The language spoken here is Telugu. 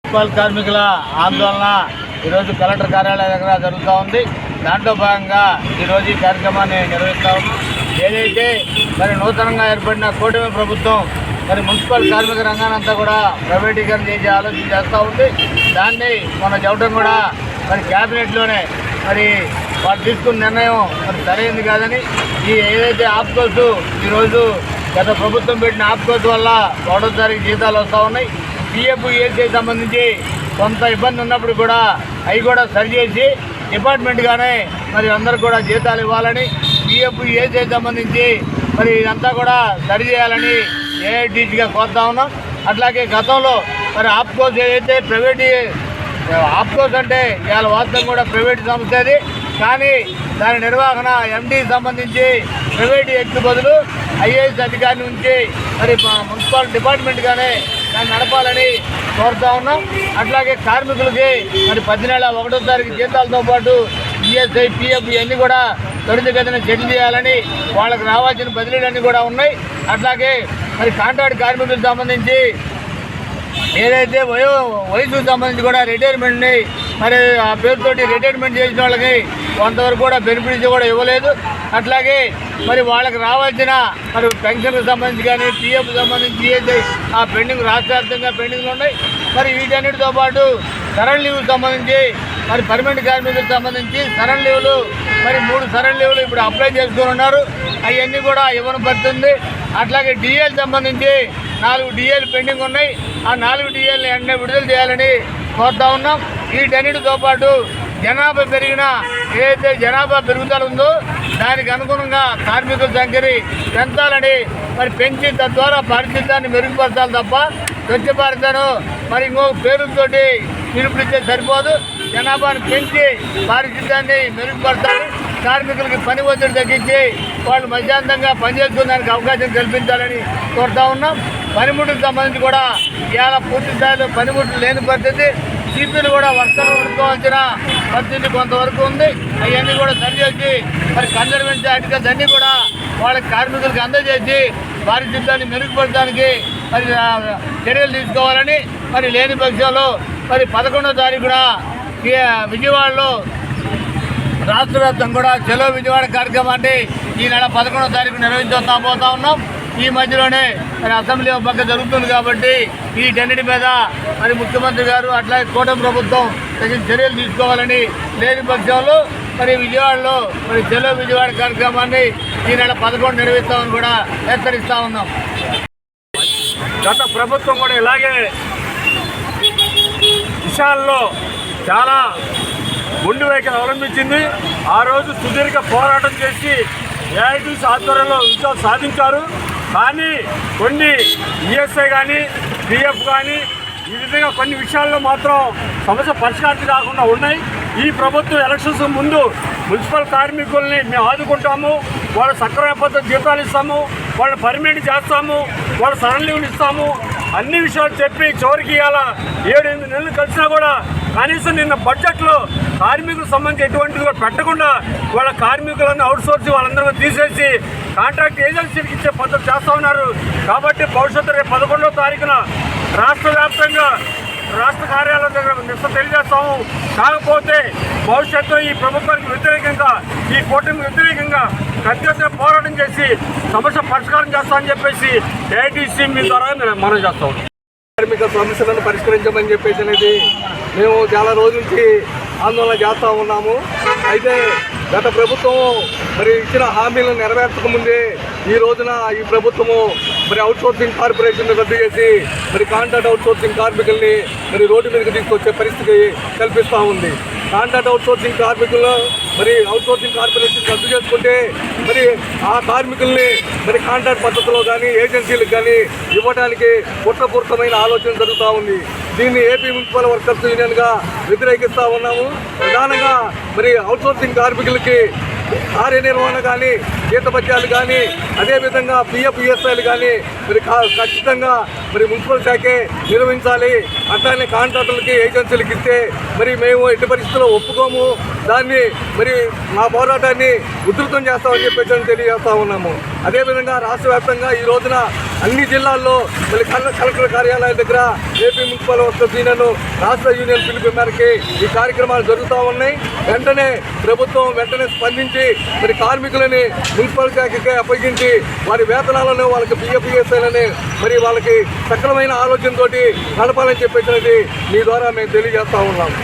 మున్సిపల్ కార్మికుల ఆందోళన ఈరోజు కలెక్టర్ కార్యాలయం దగ్గర జరుగుతూ ఉంది. దాంట్లో భాగంగా ఈరోజు ఈ కార్యక్రమాన్ని నిర్వహిస్తా ఉన్నాం. ఏదైతే మరి నూతనంగా ఏర్పడిన కూటమి ప్రభుత్వం మరి మున్సిపల్ కార్మిక రంగానంతా కూడా ప్రైవేటీకరణ చేసే ఆలోచన చేస్తూ ఉంది. దాన్ని మన చెప్పడం కూడా మరి క్యాబినెట్లోనే మరి వాళ్ళు తీసుకున్న నిర్ణయం మరి సరైనది కాదని, ఈ ఏదైతే ఆప్కోస్ ఈరోజు గత ప్రభుత్వం పెట్టిన ఆప్కోస్ వల్ల 1వ తారీఖు జీతాలు వస్తూ ఉన్నాయి. పిఎఫ్ ఈఎస్ఐ సంబంధించి కొంత ఇబ్బంది ఉన్నప్పుడు కూడా అవి కూడా సరిచేసి డిపార్ట్మెంట్గానే మరి అందరూ కూడా జీతాలు ఇవ్వాలని, పిఎఫ్ ఈఎస్ఐ సంబంధించి మరి ఇదంతా కూడా సరిచేయాలని ఏఐటీసీగా కోరుతా ఉన్నాం. అట్లాగే గతంలో మరి ఆప్కోస్ ఏదైతే ప్రైవేట్ ఆప్కోస్ అంటే ఇవాళ వాస్తవం కూడా ప్రైవేట్ సంస్థ అది, కానీ దాని నిర్వహణ ఎండీ సంబంధించి ప్రైవేట్ వ్యక్తి బదులు ఐఏఎస్ అధికారి నుంచి మరి మున్సిపల్ డిపార్ట్మెంట్గానే దాన్ని నడపాలని కోరుతా ఉన్నాం. అట్లాగే కార్మికులకి మరి 10 నెలల 1వ తారీఖు జీతాలతో పాటు ఈఎస్ఐ పిఎఫ్ ఇవన్నీ కూడా త్వరితగతిన సెటిల్ చేయాలని, వాళ్ళకి రావాల్సిన బదిలీలన్నీ కూడా ఉన్నాయి. అట్లాగే మరి కాంట్రాక్ట్ కార్మికులకు సంబంధించి ఏదైతే వయసుకు సంబంధించి కూడా రిటైర్మెంట్ని మరి ఆ పేరుతోటి రిటైర్మెంట్ చేసిన వాళ్ళకి కొంతవరకు కూడా బెనిఫిట్స్ కూడా ఇవ్వలేదు. అట్లాగే మరి వాళ్ళకి రావాల్సిన మరి పెన్షన్కి సంబంధించి కానీ పిఎఫ్ సంబంధించి ఏదైతే ఆ పెండింగ్ రాష్ట్ర వ్యాప్తంగా పెండింగ్లు ఉన్నాయి. మరి వీటన్నిటితో పాటు సరళ లీవ్కి సంబంధించి మరి పర్మనెంట్ కార్మికులకు సంబంధించి సరళ లీవ్లు మరి 3 సరళ లీవ్లు ఇప్పుడు అప్లై చేసుకుని ఉన్నారు. అవన్నీ కూడా ఇవ్వబడుతుంది. అట్లాగే డిఏలు సంబంధించి 4 డిఏలు పెండింగ్ ఉన్నాయి. ఆ 4 డిఏలను వెంటనే విడుదల చేయాలని కోరుతా ఉన్నాం. వీటన్నిటితో పాటు జనాభా పెరిగిన ఏదైతే జనాభా పెరుగుదల ఉందో దానికి అనుగుణంగా కార్మికుల సంఖ్యని పెంచాలని మరి పెంచి తద్వారా పారిశుద్ధ్యాన్ని మెరుగుపరచాలి తప్ప స్వచ్ఛ భారతను మరి ఇంకొక పేరుతోటి పిలుపునిస్తే సరిపోదు. జనాభాను పెంచి పారిశుద్ధ్యాన్ని మెరుగుపరచాలి. కార్మికులకి పని ఒత్తిడి తగ్గించి వాళ్ళు మధ్యాహ్నంగా పనిచేసుకోవడానికి అవకాశం కల్పించాలని కోరుతా ఉన్నాం. పనిముట్లకు సంబంధించి కూడా ఇవాళ పూర్తి స్థాయిలో పనిముట్లు లేని పరిస్థితి, సిపిలు కూడా వర్షాలు కొనుక్కోవాల్సిన పరిస్థితి కొంతవరకు ఉంది. అవన్నీ కూడా సరిచేసి మరి కన్జర్వేషన్ ఆర్టికల్స్ అన్నీ కూడా వాళ్ళ కార్మికులకు అందజేసి పారిశుద్ధ్యాన్ని మెరుగుపరచడానికి మరి చర్యలు తీసుకోవాలని, మరి లేని పక్షంలో మరి 11వ తారీఖున విజయవాడలో రాష్ట్ర వ్యాప్తం కూడా చలో విజయవాడ కార్యక్రమాన్ని ఈ నెల 11వ తారీఖు నిర్వహించబోతా ఉన్నాం. ఈ మధ్యలోనే మరి అసెంబ్లీ ఒక పక్క జరుగుతుంది కాబట్టి వీటన్నిటి మీద మరి ముఖ్యమంత్రి గారు అట్లాగే కూటమి ప్రభుత్వం తగిన చర్యలు తీసుకోవాలని, లేని పక్షంలో మరి విజయవాడలో మరి చలో విజయవాడ కార్యక్రమాన్ని ఈ నెల 11 నిర్వహిస్తామని కూడా హెచ్చరిస్తా ఉన్నాం. గత ప్రభుత్వం కూడా ఇలాగే విషయాల్లో చాలా గుండు వైఖరి అవలంబించింది. ఆ రోజు సుదీర్ఘ పోరాటం చేసి ఏఐటీసీ ఆధ్వర్యంలో విజయాలు సాధించారు. కానీ కొన్ని ఈఎస్ఐ కానీ పిఎఫ్ కానీ ఈ విధంగా కొన్ని విషయాల్లో మాత్రం సమస్య పరిష్కారం కాకుండా ఉన్నాయి. ఈ ప్రభుత్వం ఎలక్షన్స్ ముందు మున్సిపల్ కార్మికుల్ని మేము ఆదుకుంటాము, వాళ్ళ సక్రమ పద్ధతి జీతాలు ఇస్తాము, వాళ్ళని పర్మినెంట్ చేస్తాము, వాళ్ళ సరళ లీవ్లు ఇస్తాము, అన్ని విషయాలు చెప్పి చివరికి ఇవాళ 7-8 నెలలు కలిసినా కూడా కనీసం నిన్న బడ్జెట్లో కార్మికులకు సంబంధించి ఎటువంటిది కూడా పెట్టకుండా వాళ్ళ కార్మికులను అవుట్సోర్స్ వాళ్ళందరూ తీసేసి కాంట్రాక్ట్ ఏజెన్సీలకు ఇచ్చే పద్ధతి చేస్తూ ఉన్నారు. కాబట్టి భవిష్యత్తు రేపు 11వ తారీఖున రాష్ట్ర వ్యాప్తంగా రాష్ట్ర కార్యాలయం దగ్గర నిరసన తెలియజేస్తాము. కాకపోతే భవిష్యత్తు ఈ ప్రభుత్వానికి వ్యతిరేకంగా, ఈ కూటమికి వ్యతిరేకంగా పెద్ద ఎత్తున పోరాటం చేసి సమస్య పరిష్కారం చేస్తామని చెప్పేసి ఏఐటీసీ మీ ద్వారా మనం చేస్తాం. కార్మిక సమస్యలను పరిష్కరించమని చెప్పేసి అనేది మేము చాలా రోజుల నుంచి ఆందోళన చేస్తూ ఉన్నాము. అయితే గత ప్రభుత్వం మరి ఇచ్చిన హామీలను నెరవేర్చకముందే ఈ రోజున ఈ ప్రభుత్వము మరి అవుట్సోర్సింగ్ కార్పొరేషన్ రద్దు చేసి మరి కాంట్రాక్ట్ అవుట్సోర్సింగ్ కార్మికుల్ని మరి రోడ్డు మీదకి తీసుకొచ్చే పరిస్థితి కల్పిస్తూ ఉంది. కాంట్రాక్ట్ అవుట్సోర్సింగ్ కార్మికులను మరి అవుట్సోర్సింగ్ కార్పొరేషన్ రద్దు చేసుకుంటే మరి ఆ కార్మికుల్ని మరి కాంట్రాక్ట్ పద్ధతిలో కానీ ఏజెన్సీలకు కానీ ఇవ్వడానికి కుట్రపూరితమైన ఆలోచన జరుగుతూ ఉంది. దీన్ని ఏపీ మున్సిపల్ వర్కర్స్ యూనియన్గా వ్యతిరేకిస్తూ ఉన్నాము. ప్రధానంగా మరి అవుట్సోర్సింగ్ కార్మికులకి కార్యనిర్వహణ కానీ, జీతభత్యాలు కానీ, అదేవిధంగా పిఎఫ్ ఈఎస్ఐలు కానీ మరి ఖచ్చితంగా మరి మున్సిపల్ శాఖే నిర్వహించాలి. అట్లానే కాంట్రాక్టర్లకి ఏజెన్సీలకు ఇస్తే మరి మేము ఎట్టి పరిస్థితుల్లో ఒప్పుకోము. దాన్ని మరి మా పోరాటాన్ని ఉధృతం చేస్తామని చెప్పేసి తెలియజేస్తా ఉన్నాము. అదేవిధంగా రాష్ట్ర వ్యాప్తంగా ఈ రోజున అన్ని జిల్లాల్లో మరి కలెక్టర్ కార్యాలయం దగ్గర ఏపీ మున్సిపల్ వర్కర్స్ యూనియన్ రాష్ట్ర యూనియన్ పిలుపు మేరకు ఈ కార్యక్రమాలు జరుగుతూ ఉన్నాయి. వెంటనే ప్రభుత్వం స్పందించి మరి కార్మికులని మున్సిపల్ శాఖకి అప్పగించి వారి వేతనాలను, వాళ్ళకి పిఎఫ్ఈఎస్ఐలని మరి వాళ్ళకి సకలమైన ఆలోచనతోటి నడపాలని చెప్పేసినది మీ ద్వారా మేము తెలియజేస్తా ఉన్నాము.